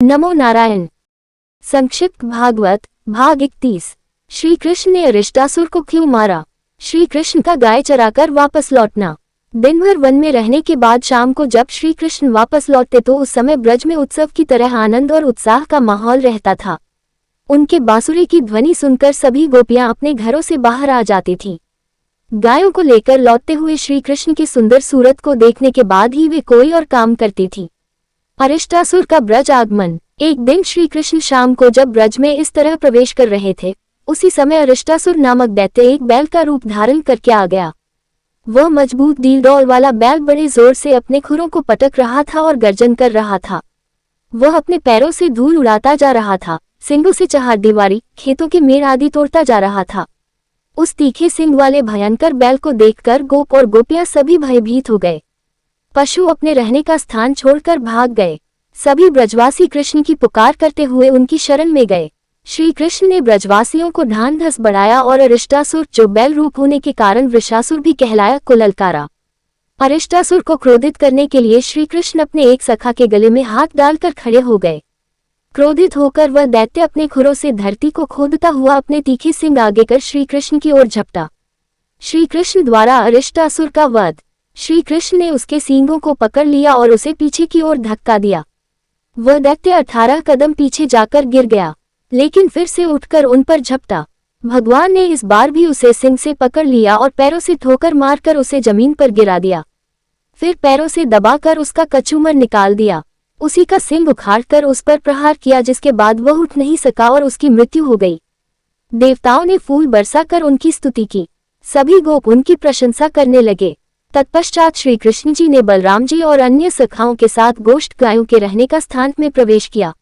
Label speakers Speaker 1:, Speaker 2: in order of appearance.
Speaker 1: नमो नारायण। संक्षिप्त भागवत भाग 31। श्री कृष्ण ने अरिष्टासुर को क्यों मारा। श्री कृष्ण का गाय चराकर वापस लौटना। दिन भर वन में रहने के बाद शाम को जब श्री कृष्ण वापस लौटते तो उस समय ब्रज में उत्सव की तरह आनंद और उत्साह का माहौल रहता था। उनके बांसुरी की ध्वनि सुनकर सभी गोपियां अपने घरों से बाहर आ जाती थीं। गायों को लेकर लौटते हुए श्री कृष्ण की सुंदर सूरत को देखने के बाद ही वे कोई और काम करती थीं। अरिष्टासुर का ब्रज आगमन। एक दिन श्री कृष्ण शाम को जब ब्रज में इस तरह प्रवेश कर रहे थे, उसी समय अरिष्टासुर नामक दैत्य एक बैल का रूप धारण करके आ गया। वह मजबूत डील वाला बैल बड़े जोर से अपने खुरों को पटक रहा था और गर्जन कर रहा था। वह अपने पैरों से धूल उड़ाता जा रहा था, सींगों से चहारदीवारी, खेतों के मेड़ आदि तोड़ता जा रहा था। उस तीखे सींग वाले भयंकर बैल को देखकर गोप और गोपियां सभी भयभीत हो गए। पशु अपने रहने का स्थान छोड़कर भाग गए। सभी ब्रजवासी कृष्ण की पुकार करते हुए उनकी शरण में गए। श्री कृष्ण ने ब्रजवासियों को ढांढ ढस बढ़ाया और अरिष्टासुर, जो बैल रूप होने के कारण वृषासुर भी कहलाया, को ललकारा। अरिष्टासुर को क्रोधित करने के लिए श्री कृष्ण अपने एक सखा के गले में हाथ डालकर खड़े हो गए। क्रोधित होकर वह दैत्य अपने खुरों से धरती को खोदता हुआ अपने तीखे सींग आगे कर श्री कृष्ण की ओर झपटा। श्री कृष्ण द्वारा अरिष्टासुर का वध। श्री कृष्ण ने उसके सींगों को पकड़ लिया और उसे पीछे की ओर धक्का दिया। वह दैत्य 18 कदम पीछे जाकर गिर गया, लेकिन फिर से उठकर उन पर झपटा। भगवान ने इस बार भी उसे सींग से पकड़ लिया और पैरों से ठोकर मारकर उसे जमीन पर गिरा दिया। फिर पैरों से दबाकर उसका कचूमर निकाल दिया। उसी का सींग उखाड़कर उस पर प्रहार किया, जिसके बाद वह उठ नहीं सका और उसकी मृत्यु हो गई। देवताओं ने फूल बरसाकर उनकी स्तुति की। सभी गोप उनकी प्रशंसा करने लगे। तत्पश्चात श्री कृष्ण जी ने बलराम जी और अन्य सखाओं के साथ गोष्ठ गायों के रहने का स्थान में प्रवेश किया।